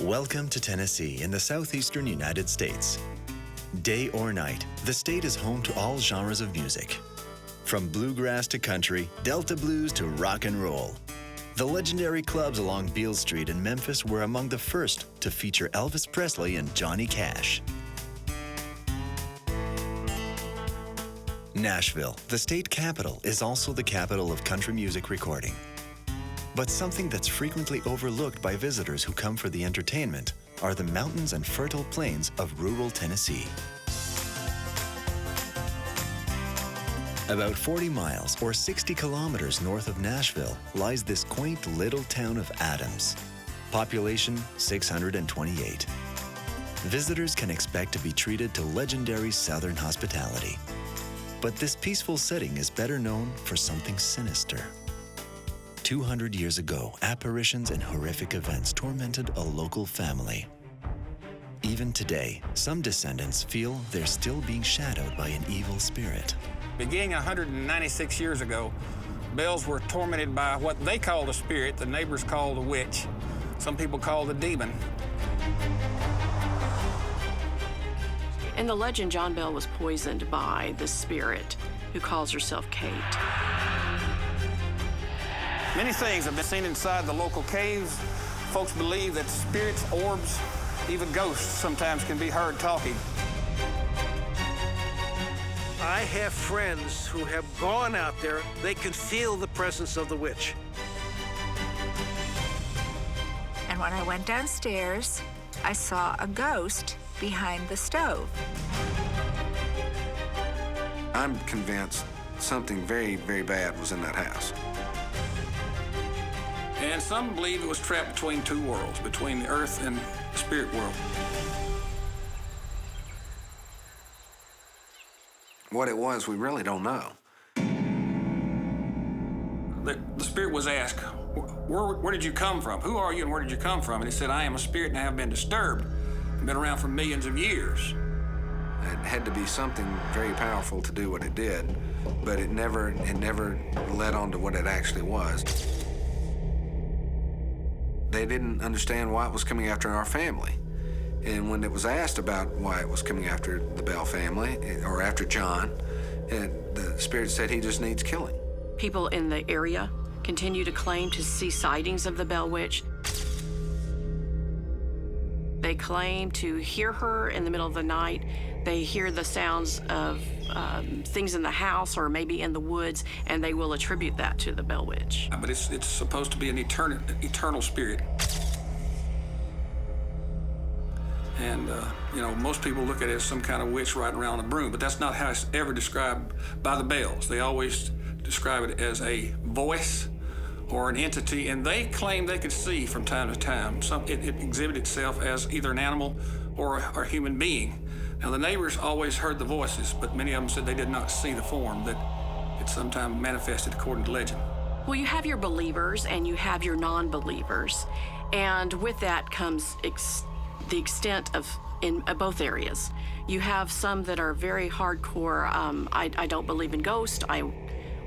Welcome to Tennessee in the southeastern United States. Day or night, the state is home to all genres of music. From bluegrass to country, Delta blues to rock and roll. The legendary clubs along Beale Street in Memphis were among the first to feature Elvis Presley and Johnny Cash. Nashville, the state capital, is also the capital of country music recording. But something that's frequently overlooked by visitors who come for the entertainment are the mountains and fertile plains of rural Tennessee. About 40 miles or 60 kilometers north of Nashville lies this quaint little town of Adams. Population 628. Visitors can expect to be treated to legendary Southern hospitality. But this peaceful setting is better known for something sinister. 200 years ago, apparitions and horrific events tormented a local family. Even today, some descendants feel they're still being shadowed by an evil spirit. Beginning 196 years ago, Bells were tormented by what they called a spirit, the neighbors called a witch, some people called a demon. In the legend, John Bell was poisoned by the spirit who calls herself Kate. Many things have been seen inside the local caves. Folks believe that spirits, orbs, even ghosts sometimes can be heard talking. I have friends who have gone out there. They can feel the presence of the witch. And when I went downstairs, I saw a ghost behind the stove. I'm convinced something very, very bad was in that house. And some believe it was trapped between two worlds, between the earth and the spirit world. What it was, we really don't know. The spirit was asked, where did you come from? Who are you and where did you come from? And he said, I am a spirit and I have been disturbed. I've been around for millions of years. It had to be something very powerful to do what it did, but it never led on to what it actually was. They didn't understand why it was coming after our family. And when it was asked about why it was coming after the Bell family, or after John, the spirit said he just needs killing. People in the area continue to claim to see sightings of the Bell Witch. They claim to hear her in the middle of the night. They hear the sounds of things in the house or maybe in the woods, and they will attribute that to the Bell Witch. But it's supposed to be an eternal spirit. And, most people look at it as some kind of witch riding around on a broom, but that's not how it's ever described by the Bells. They always describe it as a voice or an entity, and they claim they could see from time to time. It exhibited itself as either an animal or a human being. Now, the neighbors always heard the voices, but many of them said they did not see the form, that it sometimes manifested according to legend. Well, you have your believers and you have your non-believers, and with that comes the extent of in both areas. You have some that are very hardcore. I don't believe in ghosts. I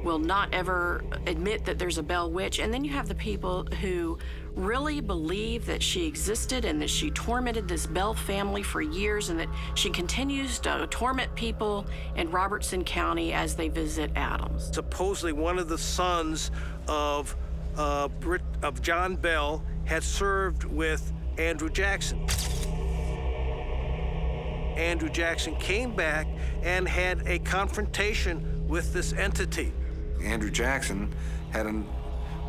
will not ever admit that there's a Bell Witch. And then you have the people who really believe that she existed and that she tormented this Bell family for years and that she continues to torment people in Robertson County as they visit Adams. Supposedly one of the sons of John Bell had served with Andrew Jackson. Andrew Jackson came back and had a confrontation with this entity. Andrew Jackson had a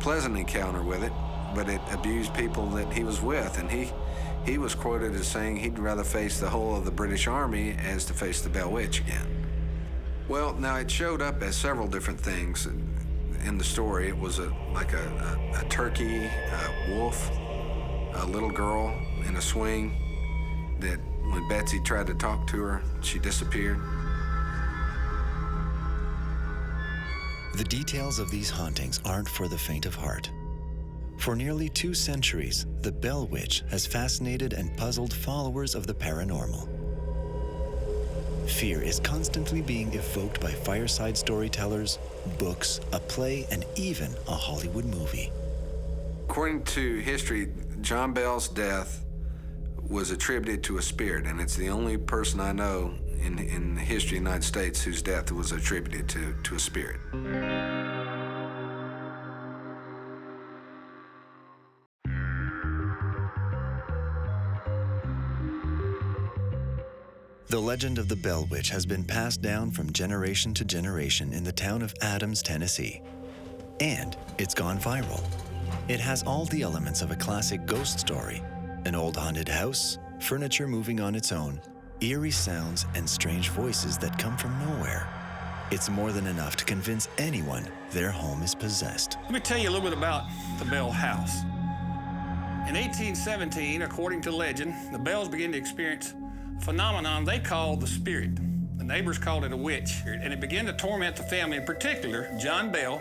pleasant encounter with it, but it abused people that he was with, and he was quoted as saying he'd rather face the whole of the British Army as to face the Bell Witch again. Well, now it showed up as several different things in the story. It was like a turkey, a wolf, a little girl in a swing that when Betsy tried to talk to her, she disappeared. The details of these hauntings aren't for the faint of heart. For nearly 2 centuries, the Bell Witch has fascinated and puzzled followers of the paranormal. Fear is constantly being evoked by fireside storytellers, books, a play, and even a Hollywood movie. According to history, John Bell's death was attributed to a spirit, and it's the only person I know in the history of the United States whose death was attributed to a spirit. The legend of the Bell Witch has been passed down from generation to generation in the town of Adams, Tennessee. And it's gone viral. It has all the elements of a classic ghost story: an old haunted house, furniture moving on its own, eerie sounds, and strange voices that come from nowhere. It's more than enough to convince anyone their home is possessed. Let me tell you a little bit about the Bell House. In 1817, according to legend, the Bells began to experience a phenomenon they called the spirit. The neighbors called it a witch, and it began to torment the family, in particular John Bell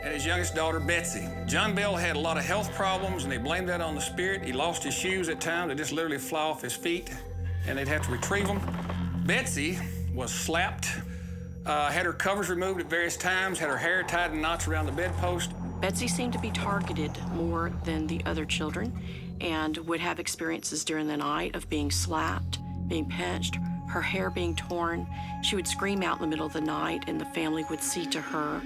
and his youngest daughter, Betsy. John Bell had a lot of health problems, and they blamed that on the spirit. He lost his shoes at times. They just literally fly off his feet, and they'd have to retrieve them. Betsy was slapped, had her covers removed at various times, had her hair tied in knots around the bedpost. Betsy seemed to be targeted more than the other children and would have experiences during the night of being slapped, being pinched, her hair being torn. She would scream out in the middle of the night, and the family would see to her.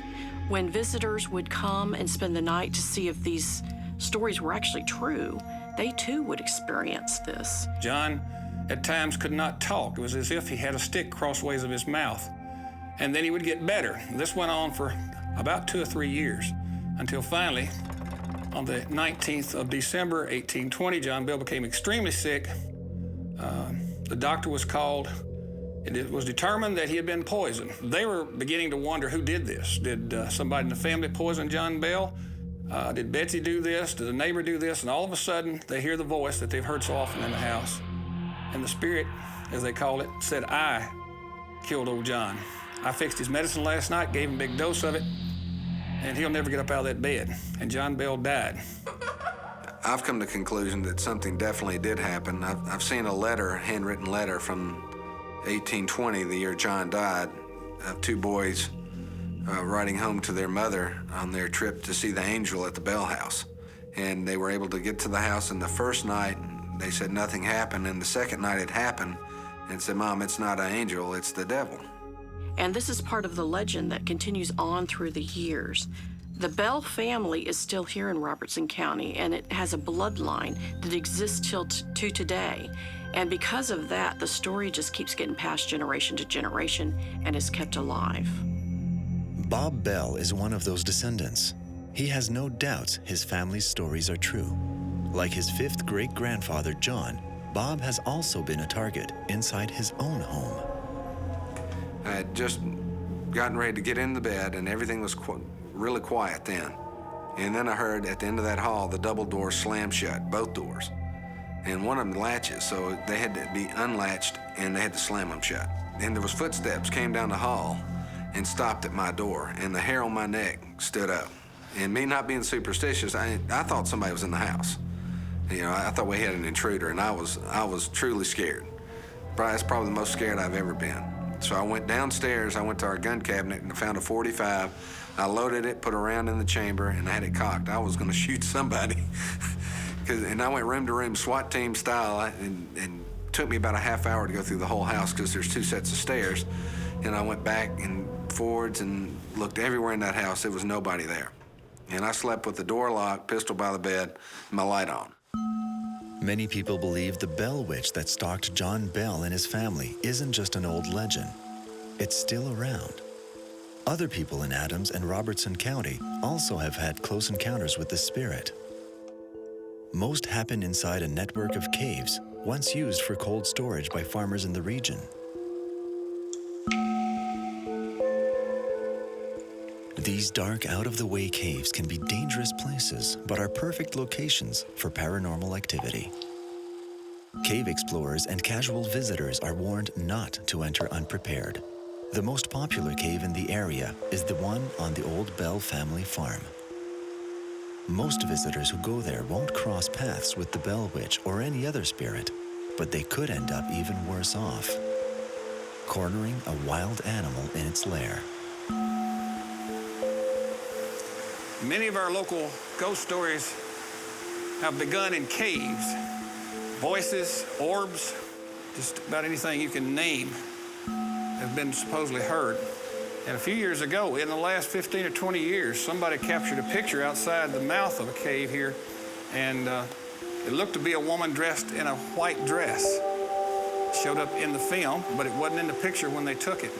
When visitors would come and spend the night to see if these stories were actually true, they too would experience this. John, at times, could not talk. It was as if he had a stick crossways of his mouth. And then he would get better. This went on for about 2 or 3 years, until finally, on the 19th of December, 1820, John Bell became extremely sick. The doctor was called. It was determined that he had been poisoned. They were beginning to wonder who did this. Did somebody in the family poison John Bell? Did Betsy do this? Did the neighbor do this? And all of a sudden, they hear the voice that they've heard so often in the house. And the spirit, as they call it, said, "I killed old John. I fixed his medicine last night, gave him a big dose of it, and he'll never get up out of that bed." And John Bell died. I've come to the conclusion that something definitely did happen. I've seen a letter, handwritten letter from 1820, the year John died, of 2 boys riding home to their mother on their trip to see the angel at the Bell House. And they were able to get to the house, and the first night, they said nothing happened, and the second night it happened, and said, "Mom, it's not an angel, it's the devil." And this is part of the legend that continues on through the years. The Bell family is still here in Robertson County, and it has a bloodline that exists till to today. And because of that, the story just keeps getting passed generation to generation and is kept alive. Bob Bell is one of those descendants. He has no doubts his family's stories are true. Like his 5th great-grandfather, John, Bob has also been a target inside his own home. I had just gotten ready to get in the bed, and everything was really quiet then. And then I heard at the end of that hall, the double doors slam shut, both doors. And one of them latches, so they had to be unlatched, and they had to slam them shut. And there was footsteps came down the hall and stopped at my door, and the hair on my neck stood up. And me not being superstitious, I thought somebody was in the house. You know, I thought we had an intruder, and I was truly scared. That's probably the most scared I've ever been. So I went downstairs, I went to our gun cabinet, and I found a .45. I loaded it, put a round in the chamber, and I had it cocked. I was gonna shoot somebody. And I went room to room, SWAT team style, and it took me about a half hour to go through the whole house because there's 2 sets of stairs. And I went back and forwards and looked everywhere in that house. There was nobody there. And I slept with the door locked, pistol by the bed, and my light on. Many people believe the Bell Witch that stalked John Bell and his family isn't just an old legend. It's still around. Other people in Adams and Robertson County also have had close encounters with the spirit. Most happen inside a network of caves, once used for cold storage by farmers in the region. These dark, out-of-the-way caves can be dangerous places, but are perfect locations for paranormal activity. Cave explorers and casual visitors are warned not to enter unprepared. The most popular cave in the area is the one on the old Bell family farm. Most visitors who go there won't cross paths with the Bell Witch or any other spirit, but they could end up even worse off, cornering a wild animal in its lair. Many of our local ghost stories have begun in caves. voices, orbs, just about anything you can name have been supposedly heard. And a few years ago, in the last 15 or 20 years, somebody captured a picture outside the mouth of a cave here, and it looked to be a woman dressed in a white dress. Showed up in the film, but it wasn't in the picture when they took it.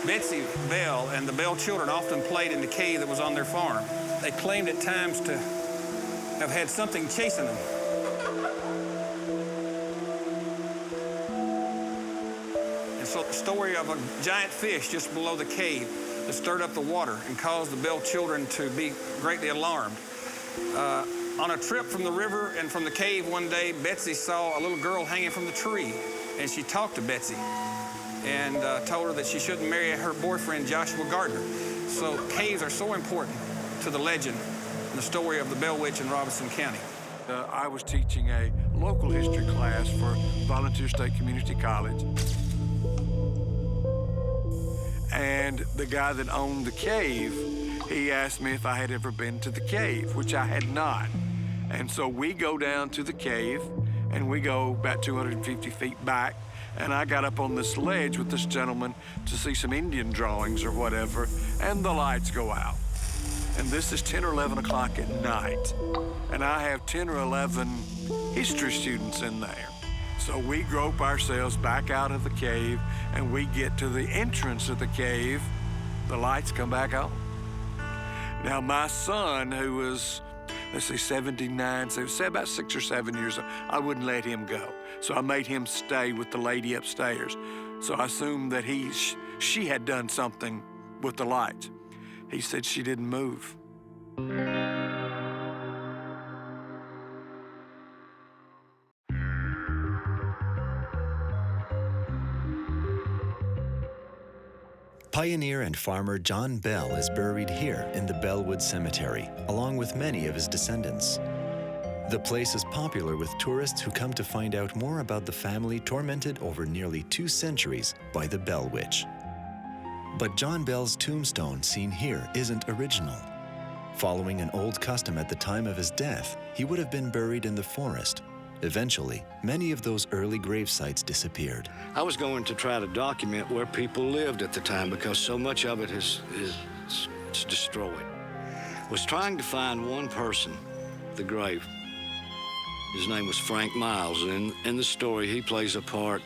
Betsy Bell and the Bell children often played in the cave that was on their farm. They claimed at times to have had something chasing them. And so the story of a giant fish just below the cave that stirred up the water and caused the Bell children to be greatly alarmed. On a trip from the river and from the cave one day, Betsy saw a little girl hanging from the tree, and she talked to Betsy and told her that she shouldn't marry her boyfriend, Joshua Gardner. So caves are so important to the legend and the story of the Bell Witch in Robeson County. I was teaching a local history class for Volunteer State Community College. And the guy that owned the cave, he asked me if I had ever been to the cave, which I had not. And so we go down to the cave, and we go about 250 feet back, and I got up on this ledge with this gentleman to see some Indian drawings or whatever, and the lights go out. And this is 10 or 11 o'clock at night, and I have 10 or 11 history students in there. So we grope ourselves back out of the cave, and we get to the entrance of the cave. The lights come back on. Now, my son, who was, let's say, 79, so say about 6 or 7 years old, I wouldn't let him go. So I made him stay with the lady upstairs. So I assumed that she had done something with the lights. He said she didn't move. Pioneer and farmer John Bell is buried here in the Bellwood Cemetery, along with many of his descendants. The place is popular with tourists who come to find out more about the family tormented over nearly 2 centuries by the Bell Witch. But John Bell's tombstone seen here isn't original. Following an old custom at the time of his death, he would have been buried in the forest. Eventually, many of those early grave sites disappeared. I was going to try to document where people lived at the time because so much of it is destroyed. Was trying to find one person, the grave. His name was Frank Miles, and in the story, he plays a part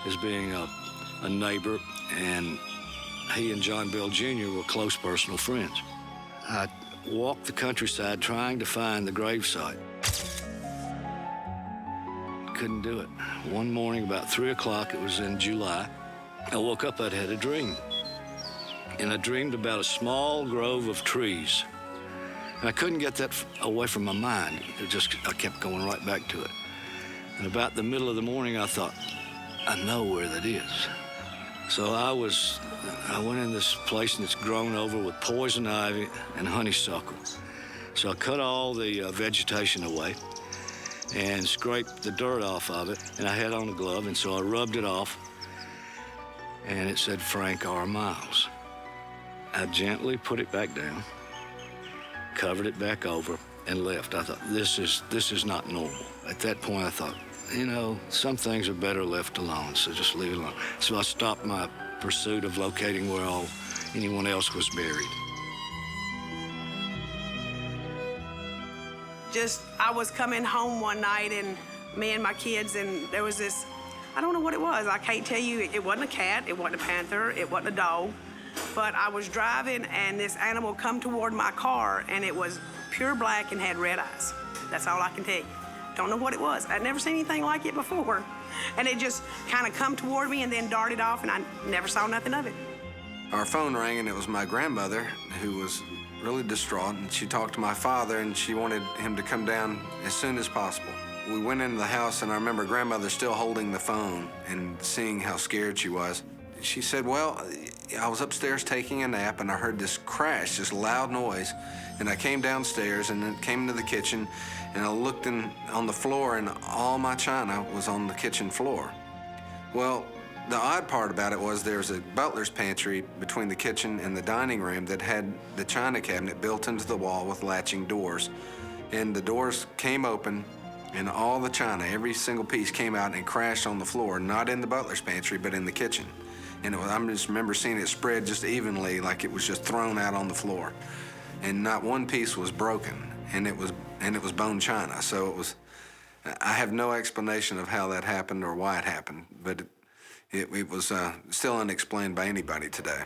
as being a neighbor, and he and John Bell Jr. were close personal friends. I walked the countryside trying to find the gravesite. Couldn't do it. One morning, about 3 o'clock, it was in July, I woke up, I'd had a dream. And I dreamed about a small grove of trees. And I couldn't get that away from my mind. I kept going right back to it. And about the middle of the morning, I thought, I know where that is. So I went in this place, and it's grown over with poison ivy and honeysuckle. So I cut all the vegetation away and scraped the dirt off of it, and I had on a glove, and so I rubbed it off, and it said Frank R. Miles. I gently put it back down, covered it back over, and left. I thought, this is not normal. At that point, I thought, you know, some things are better left alone, so just leave it alone. So I stopped my pursuit of locating where anyone else was buried. I was coming home one night, and me and my kids, and there was this, I don't know what it was. I can't tell you. It wasn't a cat, it wasn't a panther, it wasn't a dog. But I was driving, and this animal come toward my car, and it was pure black and had red eyes. That's all I can tell you. Don't know what it was. I'd never seen anything like it before. And it just kind of come toward me and then darted off, and I never saw nothing of it. Our phone rang, and it was my grandmother, who was really distraught, and she talked to my father, and she wanted him to come down as soon as possible. We went into the house, and I remember grandmother still holding the phone and seeing how scared she was. She said, well, I was upstairs taking a nap, and I heard this crash, this loud noise, and I came downstairs and then came into the kitchen, and I looked on the floor, and all my china was on the kitchen floor. Well, The odd part about it was there's a butler's pantry between the kitchen and the dining room that had the china cabinet built into the wall with latching doors. And the doors came open, and all the china, every single piece, came out and crashed on the floor, not in the butler's pantry, but in the kitchen. And I just remember seeing it spread just evenly, like it was just thrown out on the floor. And not one piece was broken, and it was bone china. So it was, I have no explanation of how that happened or why it happened, but it was still unexplained by anybody today.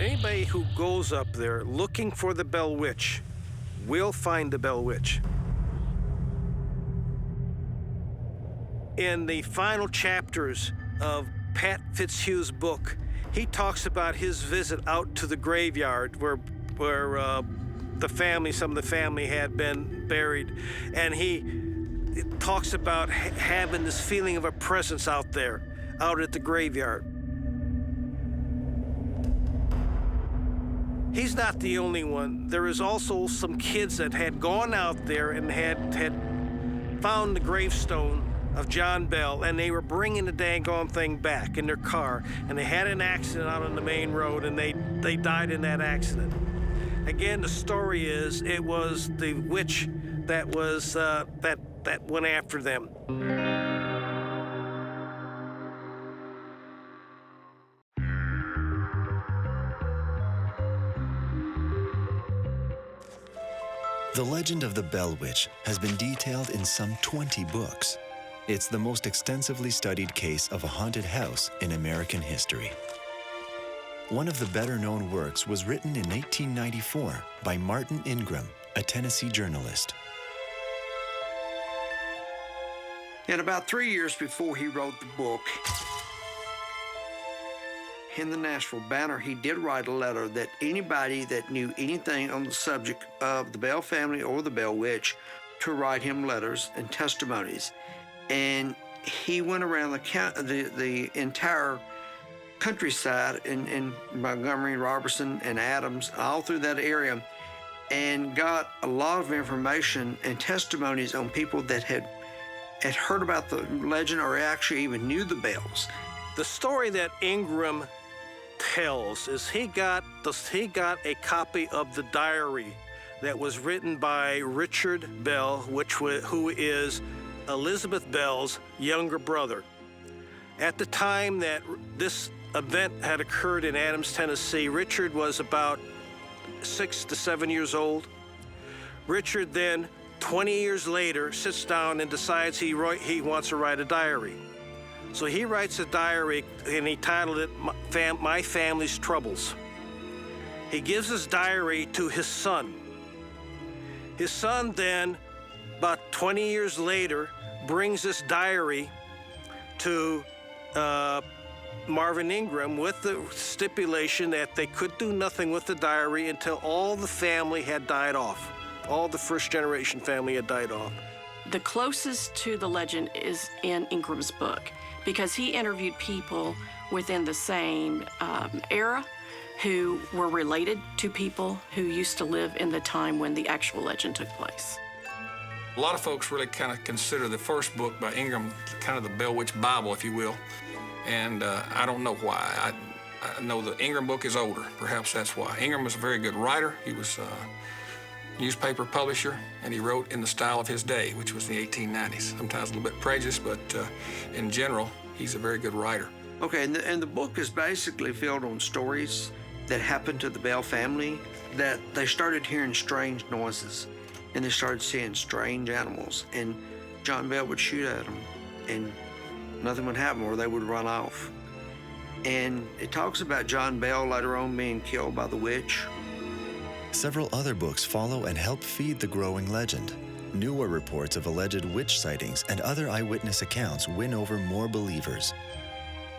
Anybody who goes up there looking for the Bell Witch will find the Bell Witch. In the final chapters of Pat Fitzhugh's book, he talks about his visit out to the graveyard where some of the family had been buried, and he talks about having this feeling of a presence out there, out at the graveyard. He's not the only one. There is also some kids that had gone out there and had found the gravestone of John Bell, and they were bringing the dang-gone thing back in their car, and they had an accident out on the main road, and they died in that accident. Again, the story is it was the witch that was that went after them. The legend of the Bell Witch has been detailed in some 20 books. It's the most extensively studied case of a haunted house in American history. One of the better-known works was written in 1894 by Martin Ingram, a Tennessee journalist. And about 3 years before he wrote the book, in the Nashville Banner, he did write a letter that anybody that knew anything on the subject of the Bell family or the Bell Witch to write him letters and testimonies. And he went around the entire countryside in Montgomery, Robertson, and Adams, all through that area, and got a lot of information and testimonies on people that had heard about the legend or actually even knew the Bells. The story that Ingram tells is he got a copy of the diary that was written by Richard Bell, who is Elizabeth Bell's younger brother. At the time that this event had occurred in Adams, Tennessee, Richard was about 6 to 7 years old. Richard then, 20 years later, sits down and decides he wants to write a diary. So he writes a diary, and he titled it My Family's Troubles. He gives his diary to his son. His son then, about 20 years later, brings this diary to Marvin Ingram with the stipulation that they could do nothing with the diary until all the family had died off. All the first-generation family had died off. The closest to the legend is in Ingram's book, because he interviewed people within the same era who were related to people who used to live in the time when the actual legend took place. A lot of folks really kind of consider the first book by Ingram kind of the Bell Witch Bible, if you will, and I don't know why. I know the Ingram book is older. Perhaps that's why. Ingram was a very good writer. He was a newspaper publisher, and he wrote in the style of his day, which was the 1890s. Sometimes a little bit prejudiced, but in general, he's a very good writer. Okay, and the book is basically filled on stories that happened to the Bell family, that they started hearing strange noises, and they started seeing strange animals, and John Bell would shoot at them, and nothing would happen, or they would run off. And it talks about John Bell later on being killed by the witch. Several other books follow and help feed the growing legend. Newer reports of alleged witch sightings and other eyewitness accounts win over more believers.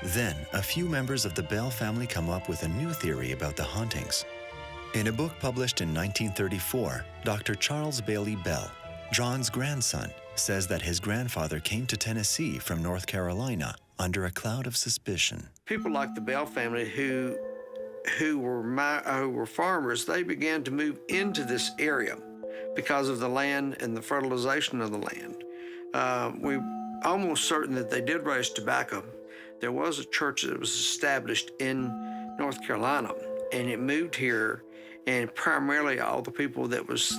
Then, a few members of the Bell family come up with a new theory about the hauntings. In a book published in 1934, Dr. Charles Bailey Bell, John's grandson, says that his grandfather came to Tennessee from North Carolina under a cloud of suspicion. People like the Bell family who were farmers, they began to move into this area because of the land and the fertilization of the land. We're almost certain that they did raise tobacco. There was a church that was established in North Carolina, and it moved here, and primarily all the people that was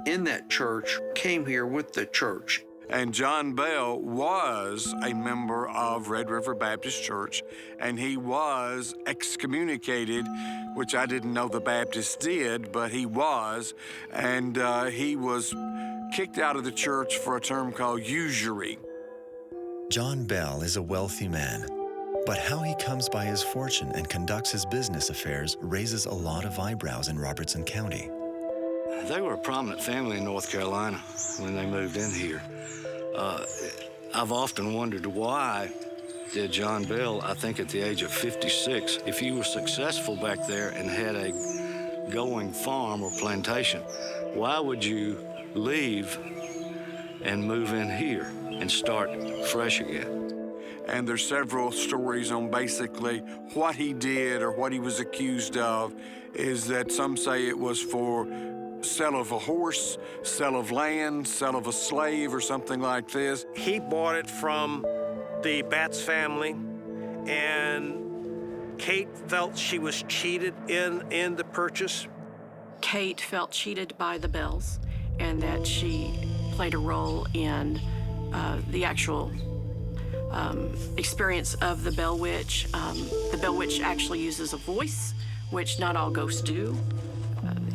in that church came here with the church. And John Bell was a member of Red River Baptist Church, and he was excommunicated, which I didn't know the Baptists did, but he was, and he was kicked out of the church for a term called usury. John Bell is a wealthy man, but how he comes by his fortune and conducts his business affairs raises a lot of eyebrows in Robertson County. They were a prominent family in North Carolina when they moved in here. I've often wondered why did John Bell, I think at the age of 56, if you were successful back there and had a going farm or plantation, why would you leave and move in here and start fresh again? And there's several stories on basically what he did or what he was accused of, is that some say it was for sale of a horse, sale of land, sale of a slave, or something like this. He bought it from the Batts family, and Kate felt she was cheated in the purchase. Kate felt cheated by the Bells, and that she played a role in the actual experience of the Bell Witch. The Bell Witch actually uses a voice, which not all ghosts do.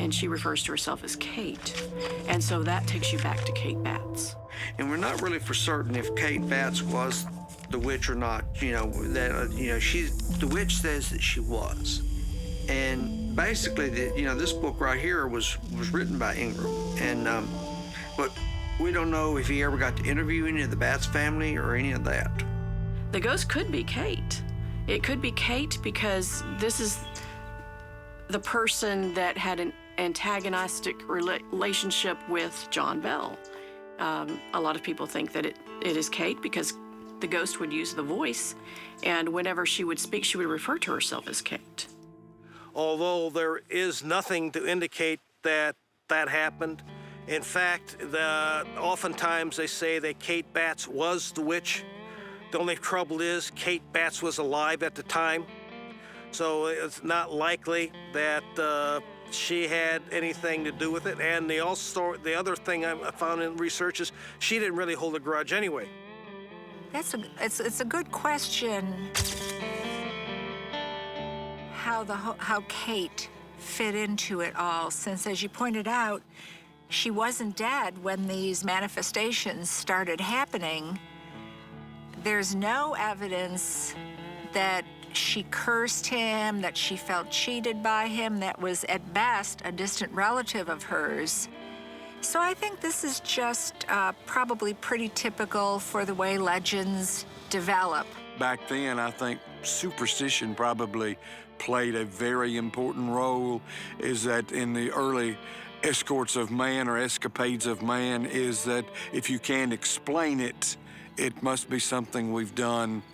And she refers to herself as Kate. And so that takes you back to Kate Batts. And we're not really for certain if Kate Batts was the witch or not. The witch says that she was. And basically, this book right here was written by Ingram. And but we don't know if he ever got to interview any of the Batts family or any of that. The ghost could be Kate. It could be Kate because this is the person that had an antagonistic relationship with John Bell. A lot of people think that it is Kate because the ghost would use the voice, and whenever she would speak, she would refer to herself as Kate. Although there is nothing to indicate that that happened. In fact, oftentimes they say that Kate Batts was the witch. The only trouble is Kate Batts was alive at the time. So it's not likely that she had anything to do with it. And the other thing I found in research is she didn't really hold a grudge anyway. It's a good question. How Kate fit into it all, since as you pointed out, she wasn't dead when these manifestations started happening. There's no evidence that she cursed him, that she felt cheated by him. That was, at best, a distant relative of hers. So I think this is just probably pretty typical for the way legends develop. Back then, I think superstition probably played a very important role, is that in the early escorts of man or escapades of man, is that if you can't explain it, it must be something we've done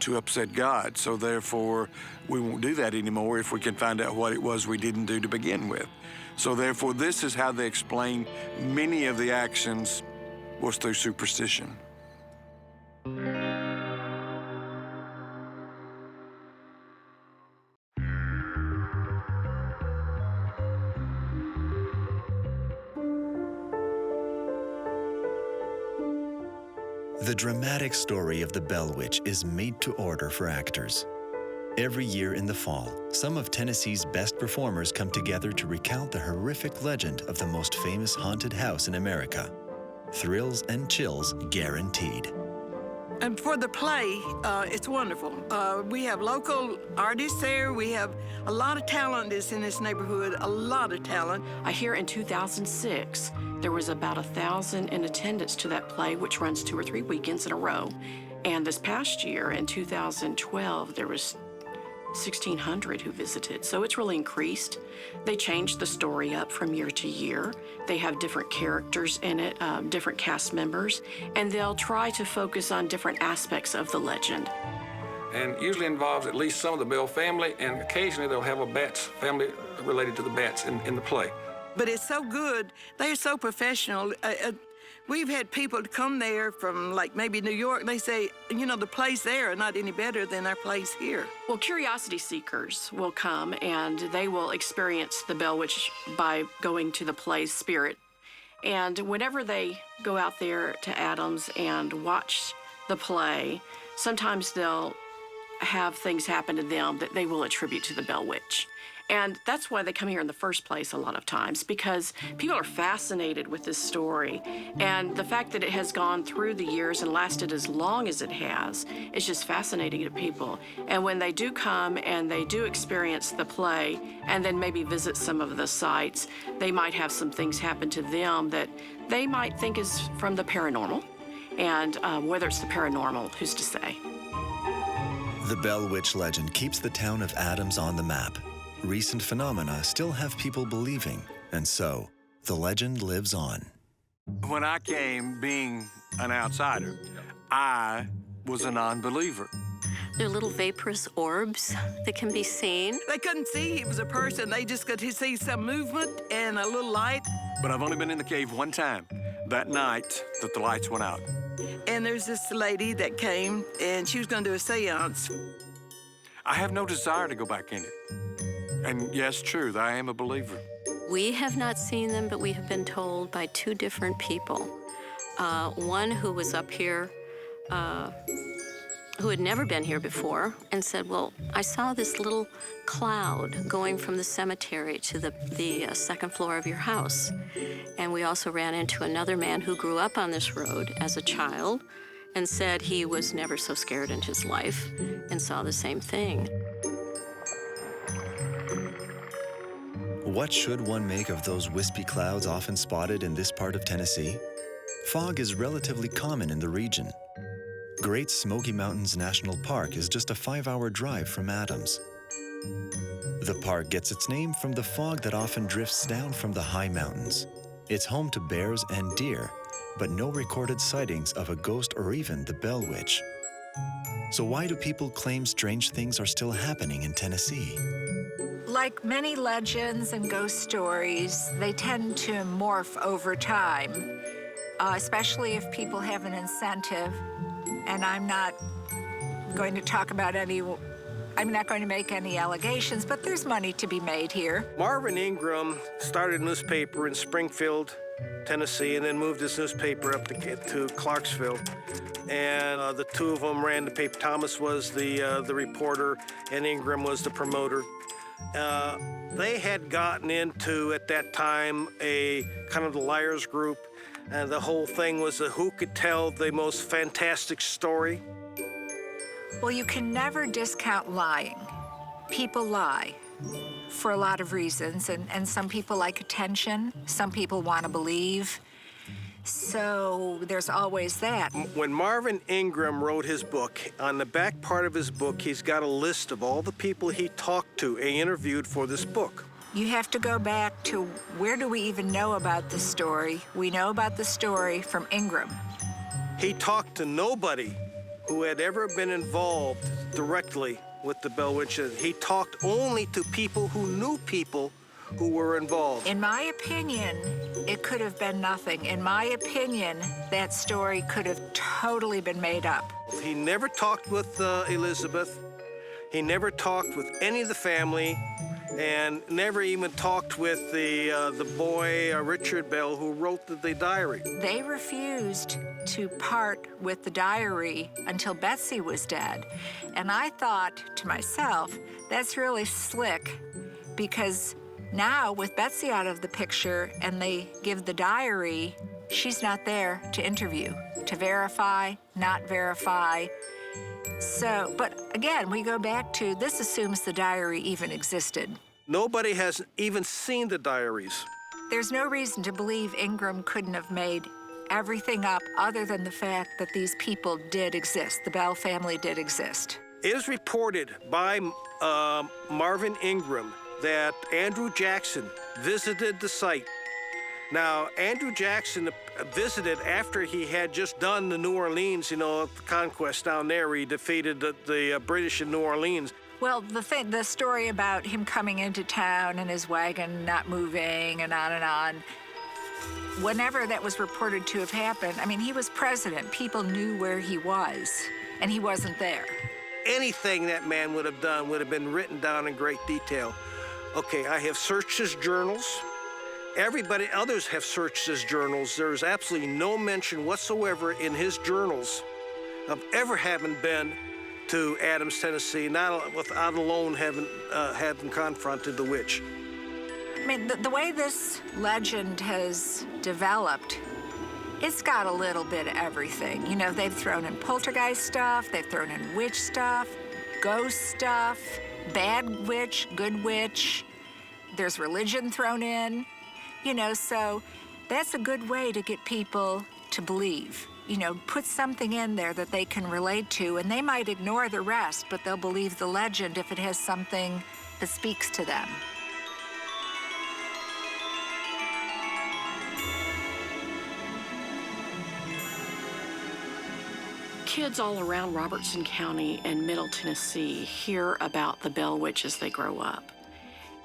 to upset God. So therefore, we won't do that anymore if we can find out what it was we didn't do to begin with. So therefore, this is how they explain many of the actions was through superstition. The dramatic story of the Bell Witch is made to order for actors. Every year in the fall, some of Tennessee's best performers come together to recount the horrific legend of the most famous haunted house in America. Thrills and chills guaranteed. And for the play, it's wonderful. We have local artists there. We have a lot of talent is in this neighborhood, a lot of talent. I hear in 2006, there was about 1,000 in attendance to that play, which runs 2 or 3 weekends in a row. And this past year, in 2012, there was 1,600 who visited, so it's really increased. They changed the story up from year to year. They have different characters in it, different cast members, and they'll try to focus on different aspects of the legend. And usually involves at least some of the Bell family, and occasionally they'll have a Bats family related to the Bats in the play. But it's so good. They're so professional. We've had people to come there from, like, maybe New York. They say, you know, the plays there are not any better than our plays here. Well, curiosity seekers will come, and they will experience the Bell Witch by going to the play's spirit. And whenever they go out there to Adams and watch the play, sometimes they'll have things happen to them that they will attribute to the Bell Witch. And that's why they come here in the first place a lot of times, because people are fascinated with this story. And the fact that it has gone through the years and lasted as long as it has is just fascinating to people. And when they do come and they do experience the play and then maybe visit some of the sites, they might have some things happen to them that they might think is from the paranormal. And whether it's the paranormal, who's to say? The Bell Witch legend keeps the town of Adams on the map. Recent phenomena still have people believing, and so the legend lives on. When I came, being an outsider, I was a non-believer. They're little vaporous orbs that can be seen. They couldn't see he was a person. They just could see some movement and a little light. But I've only been in the cave one time, that night that the lights went out. And there's this lady that came, and she was going to do a seance. I have no desire to go back in it. And yes, true, I am a believer. We have not seen them, but we have been told by two different people. One who was up here, who had never been here before, and said, well, I saw this little cloud going from the cemetery to the second floor of your house. And we also ran into another man who grew up on this road as a child and said he was never so scared in his life and saw the same thing. What should one make of those wispy clouds often spotted in this part of Tennessee? Fog is relatively common in the region. Great Smoky Mountains National Park is just a 5-hour drive from Adams. The park gets its name from the fog that often drifts down from the high mountains. It's home to bears and deer, but no recorded sightings of a ghost or even the Bell Witch. So why do people claim strange things are still happening in Tennessee? Like many legends and ghost stories, they tend to morph over time, especially if people have an incentive. And I'm not going to make any allegations, but there's money to be made here. Marvin Ingram started a newspaper in Springfield, Tennessee, and then moved his newspaper up to Clarksville. And the two of them ran the paper. Thomas was the reporter, and Ingram was the promoter. They had gotten into, at that time, a kind of the liars group, and the whole thing was who could tell the most fantastic story. Well, you can never discount lying. People lie for a lot of reasons, and some people like attention, some people want to believe. So there's always that. When Marvin Ingram wrote his book, on the back part of his book, he's got a list of all the people he talked to and interviewed for this book. You have to go back to where do we even know about the story? We know about the story from Ingram. He talked to nobody who had ever been involved directly with the Bell Witch. He talked only to people who knew people who were involved. In my opinion, it could have been nothing. In my opinion, that story could have totally been made up. He never talked with Elizabeth. He never talked with any of the family, and never even talked with the boy, Richard Bell, who wrote the diary. They refused to part with the diary until Betsy was dead. And I thought to myself, that's really slick, because now with Betsy out of the picture and they give the diary, she's not there to interview, to verify, not verify. So, but again, we go back to this assumes the diary even existed. Nobody has even seen the diaries. There's no reason to believe Ingram couldn't have made everything up other than the fact that these people did exist. The Bell family did exist. It is reported by Marvin Ingram that Andrew Jackson visited the site. Now, Andrew Jackson visited after he had just done the New Orleans, the conquest down there, where he defeated the British in New Orleans. Well, the story about him coming into town and his wagon not moving and on, whenever that was reported to have happened, I mean, he was president. People knew where he was, and he wasn't there. Anything that man would have done would have been written down in great detail. Okay, I have searched his journals. Others have searched his journals. There is absolutely no mention whatsoever in his journals of ever having been to Adams, Tennessee, not without alone having confronted the witch. I mean, the way this legend has developed, it's got a little bit of everything. They've thrown in poltergeist stuff, they've thrown in witch stuff, ghost stuff, bad witch, good witch. There's religion thrown in, so that's a good way to get people to believe. Put something in there that they can relate to, and they might ignore the rest, but they'll believe the legend if it has something that speaks to them. Kids all around Robertson County and Middle Tennessee hear about the Bell Witch as they grow up.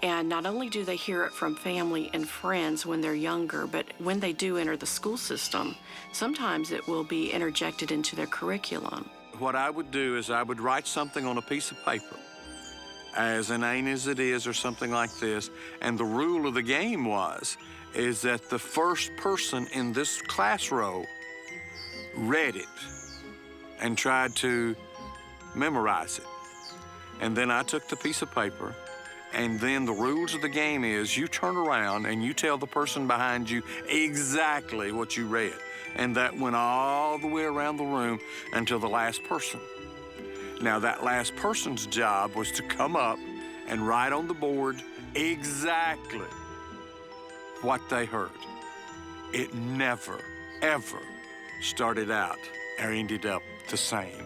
And not only do they hear it from family and friends when they're younger, but when they do enter the school system, sometimes it will be interjected into their curriculum. What I would do is I would write something on a piece of paper, as inane as it is or something like this, and the rule of the game is that the first person in this class row read it and tried to memorize it. And then I took the piece of paper, and then the rules of the game is you turn around and you tell the person behind you exactly what you read. And that went all the way around the room until the last person. Now, that last person's job was to come up and write on the board exactly what they heard. It never, ever started out or ended up the same.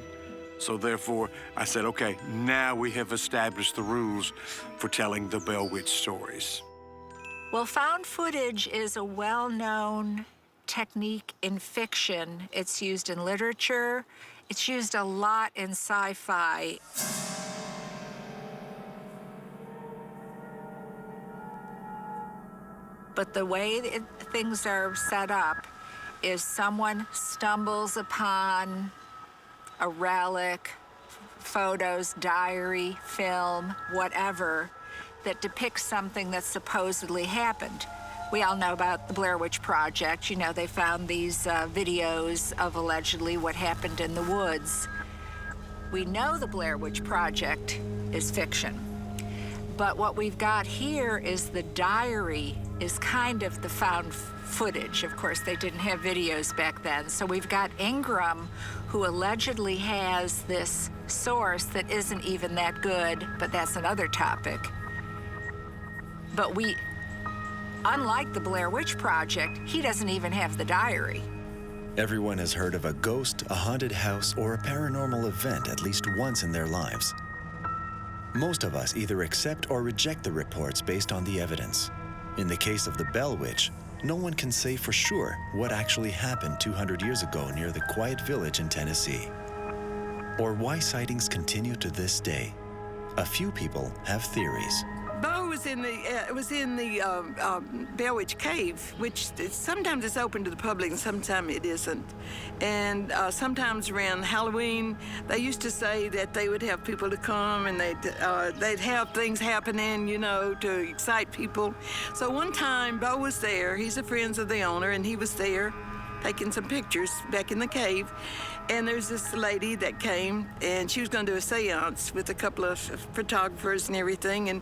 So therefore, I said, okay, now we have established the rules for telling the Bell Witch stories. Well, found footage is a well-known technique in fiction. It's used in literature. It's used a lot in sci-fi. But the way things are set up is someone stumbles upon a relic, photos, diary, film, whatever, that depicts something that supposedly happened. We all know about the Blair Witch Project. They found these videos of allegedly what happened in the woods. We know the Blair Witch Project is fiction. But what we've got here is the diary is kind of the found footage. Of course, they didn't have videos back then. So we've got Ingram, who allegedly has this source that isn't even that good, but that's another topic. But unlike the Blair Witch Project, he doesn't even have the diary. Everyone has heard of a ghost, a haunted house, or a paranormal event at least once in their lives. Most of us either accept or reject the reports based on the evidence. In the case of the Bell Witch, no one can say for sure what actually happened 200 years ago near the quiet village in Tennessee, or why sightings continue to this day. A few people have theories. Bo was in the Bell Witch Cave, which sometimes it's open to the public and sometimes it isn't. And sometimes around Halloween, they used to say that they would have people to come and they'd have things happening, to excite people. So one time, Bo was there. He's a friend of the owner, and he was there taking some pictures back in the cave. And there's this lady that came, and she was going to do a seance with a couple of photographers and everything. And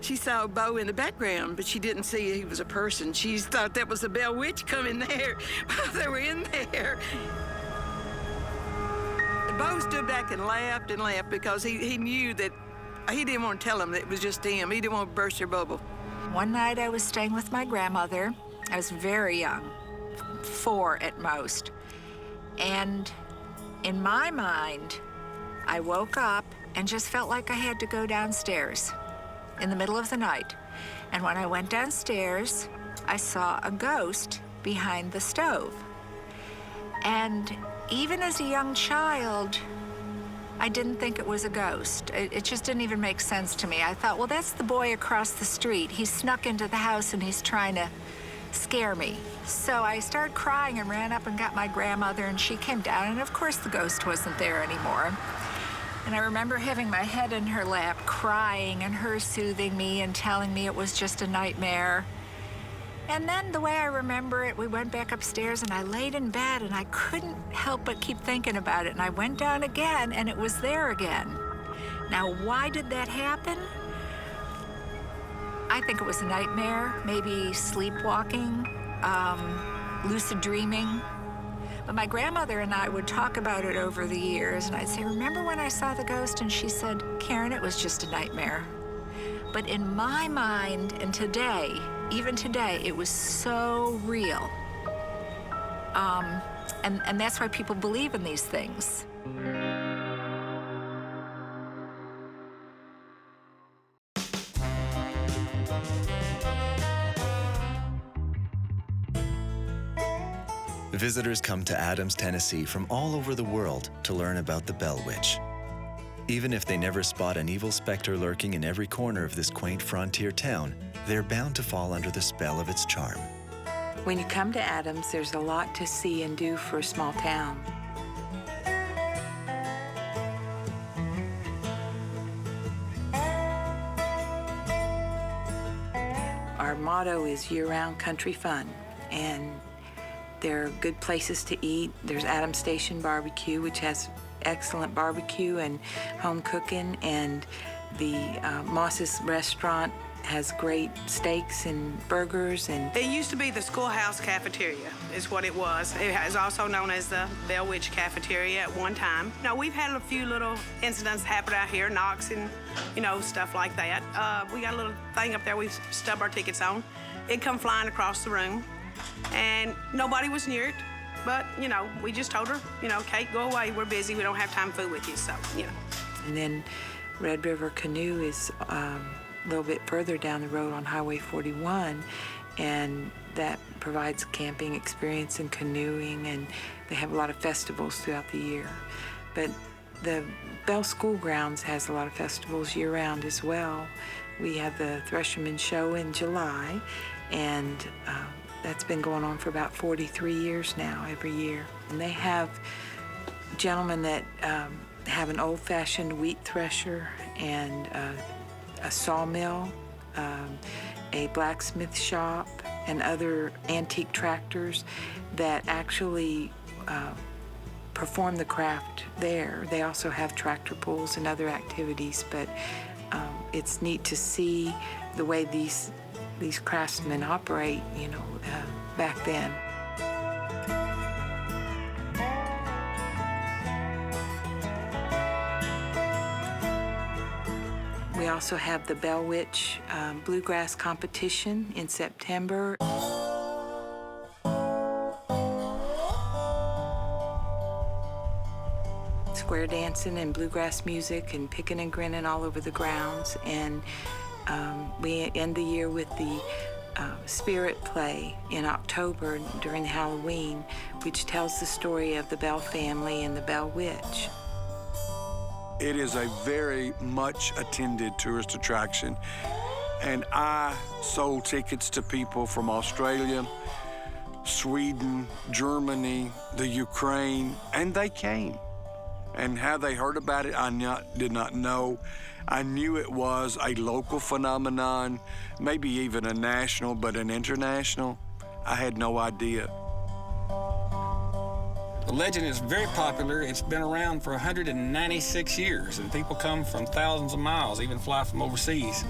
she saw Bo in the background, but she didn't see he was a person. She thought that was the Bell Witch coming there while they were in there. Bo stood back and laughed because he knew that he didn't want to tell them that it was just him. He didn't want to burst their bubble. One night I was staying with my grandmother. I was very young, 4 at most. And in my mind, I woke up and just felt like I had to go downstairs in the middle of the night. And when I went downstairs, I saw a ghost behind the stove. And even as a young child, I didn't think it was a ghost. It just didn't even make sense to me. I thought, well, that's the boy across the street. He snuck into the house and he's trying to scare me. So I started crying and ran up and got my grandmother, and she came down, and of course the ghost wasn't there anymore. And I remember having my head in her lap, crying, and her soothing me and telling me it was just a nightmare. And then the way I remember it, we went back upstairs and I laid in bed and I couldn't help but keep thinking about it. And I went down again and it was there again. Now, why did that happen? I think it was a nightmare, maybe sleepwalking, lucid dreaming. But my grandmother and I would talk about it over the years, and I'd say, remember when I saw the ghost? And she said, Karen, it was just a nightmare. But in my mind, and today, even today, it was so real. And that's why people believe in these things. Visitors come to Adams, Tennessee from all over the world to learn about the Bell Witch. Even if they never spot an evil specter lurking in every corner of this quaint frontier town, they're bound to fall under the spell of its charm. When you come to Adams, there's a lot to see and do for a small town. Our motto is year-round country fun, and there are good places to eat. There's Adams Station Barbecue, which has excellent barbecue and home cooking, and the Moss's restaurant has great steaks and burgers. And it used to be the schoolhouse cafeteria is what it was. It is also known as the Bell Witch Cafeteria at one time. You know, we've had a few little incidents happen out here, knocks and, you know, stuff like that. We got a little thing up there we stubbed our tickets on. It come flying across the room, and nobody was near it. But, you know, we just told her, you know, Kate, go away. We're busy. We don't have time to fool with you, so, you know. And then Red River Canoe is a little bit further down the road on Highway 41, and that provides camping experience and canoeing, and they have a lot of festivals throughout the year. But the Bell School Grounds has a lot of festivals year-round as well. We have the Thresherman Show in July, and that's been going on for about 43 years now, every year. And they have gentlemen that have an old-fashioned wheat thresher and a sawmill, a blacksmith shop, and other antique tractors that actually perform the craft there. They also have tractor pulls and other activities, but it's neat to see the way these craftsmen operate, you know, back then. We also have the Bell Witch Bluegrass Competition in September. Square dancing and bluegrass music and picking and grinning all over the grounds. And we end the year with the Spirit Play in October during Halloween, which tells the story of the Bell family and the Bell Witch. It is a very much attended tourist attraction, and I sold tickets to people from Australia, Sweden, Germany, the Ukraine, and they came. And how they heard about it, I did not know. I knew it was a local phenomenon, maybe even a national, but an international, I had no idea. The legend is very popular. It's been around for 196 years, and people come from thousands of miles, even fly from overseas,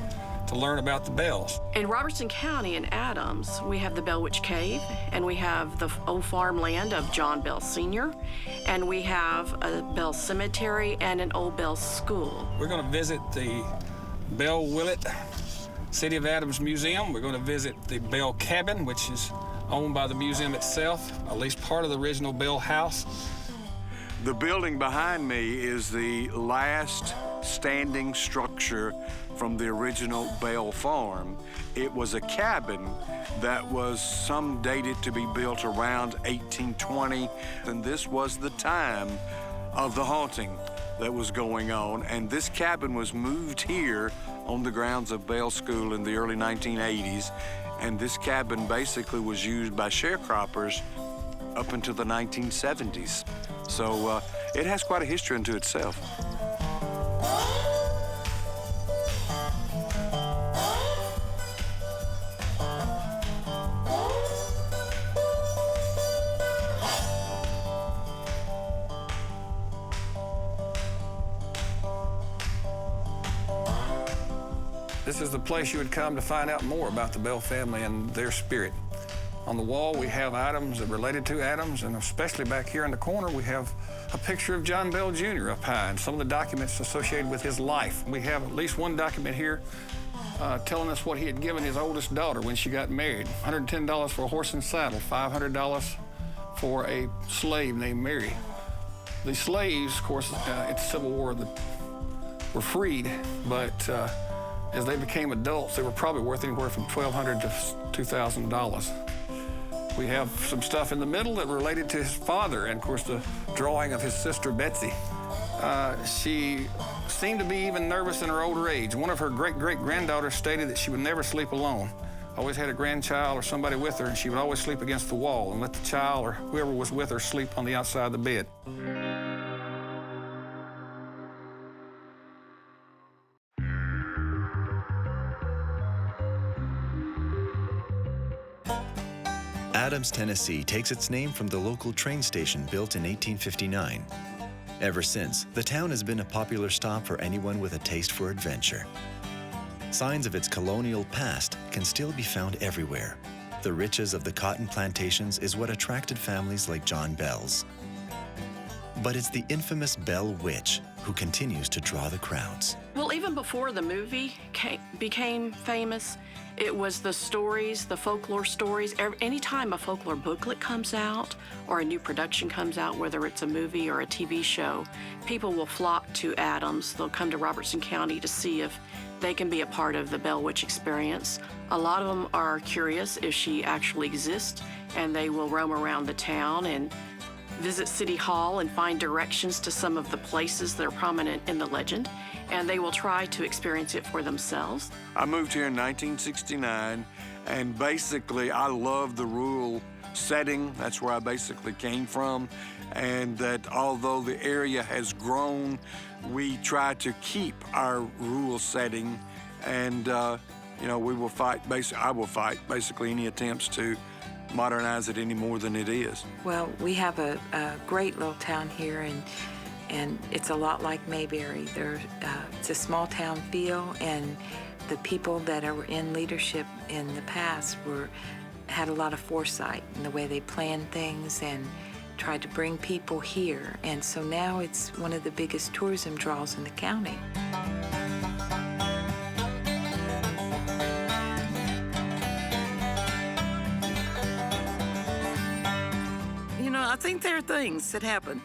to learn about the bells. In Robertson County in Adams, we have the Bell Witch Cave, and we have the old farmland of John Bell Sr., and we have a Bell Cemetery and an old Bell School. We're going to visit the Bell Willett City of Adams Museum. We're going to visit the Bell Cabin, which is owned by the museum itself, at least part of the original Bell House. The building behind me is the last standing structure from the original Bell Farm. It was a cabin that was some dated to be built around 1820, and this was the time of the haunting that was going on. And this cabin was moved here on the grounds of Bell School in the early 1980s, and this cabin basically was used by sharecroppers up until the 1970s. So it has quite a history unto itself. This is the place you would come to find out more about the Bell family and their spirit. On the wall, we have items that related to Adams, and especially back here in the corner, we have a picture of John Bell Jr. up high and some of the documents associated with his life. We have at least one document here telling us what he had given his oldest daughter when she got married. $110 for a horse and saddle, $500 for a slave named Mary. The slaves, of course, it's the Civil War, were freed, but as they became adults, they were probably worth anywhere from $1,200 to $2,000. We have some stuff in the middle that related to his father, and of course the drawing of his sister Betsy. She seemed to be even nervous in her older age. One of her great-great-granddaughters stated that she would never sleep alone. Always had a grandchild or somebody with her, and she would always sleep against the wall and let the child or whoever was with her sleep on the outside of the bed. Adams, Tennessee takes its name from the local train station built in 1859. Ever since, the town has been a popular stop for anyone with a taste for adventure. Signs of its colonial past can still be found everywhere. The riches of the cotton plantations is what attracted families like John Bell's. But it's the infamous Bell Witch who continues to draw the crowds. Well, even before the movie became famous, it was the stories, the folklore stories. Anytime a folklore booklet comes out or a new production comes out, whether it's a movie or a TV show, people will flock to Adams. They'll come to Robertson County to see if they can be a part of the Bell Witch experience. A lot of them are curious if she actually exists, and they will roam around the town and visit City Hall and find directions to some of the places that are prominent in the legend, and they will try to experience it for themselves. I moved here in 1969, and basically I love the rural setting. That's where I basically came from, and that although the area has grown, we try to keep our rural setting, and you know, we will fight, I will fight basically any attempts to modernize it any more than it is. Well, we have a great little town here, and it's a lot like Mayberry. It's a small town feel, and the people that are in leadership in the past had a lot of foresight in the way they planned things and tried to bring people here. And so now it's one of the biggest tourism draws in the county. You know, I think there are things that happened.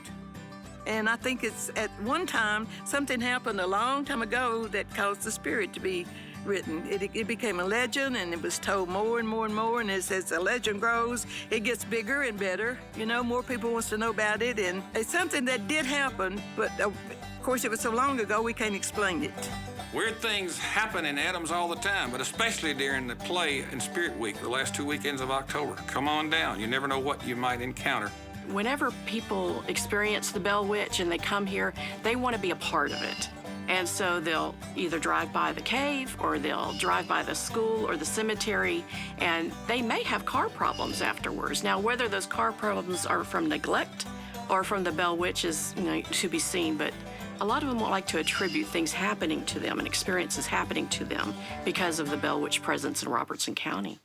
And I think it's at one time, something happened a long time ago that caused the spirit to be written. It became a legend, and it was told more and more and more. And as the legend grows, it gets bigger and better. You know, more people wants to know about it. And it's something that did happen, but of course it was so long ago we can't explain it. Weird things happen in Adams all the time, but especially during the Play and Spirit Week, the last 2 weekends of October. Come on down. You never know what you might encounter. Whenever people experience the Bell Witch and they come here, they want to be a part of it. And so they'll either drive by the cave, or they'll drive by the school or the cemetery, and they may have car problems afterwards. Now, whether those car problems are from neglect or from the Bell Witch is, you know, to be seen, but a lot of them like to attribute things happening to them and experiences happening to them because of the Bell Witch presence in Robertson County.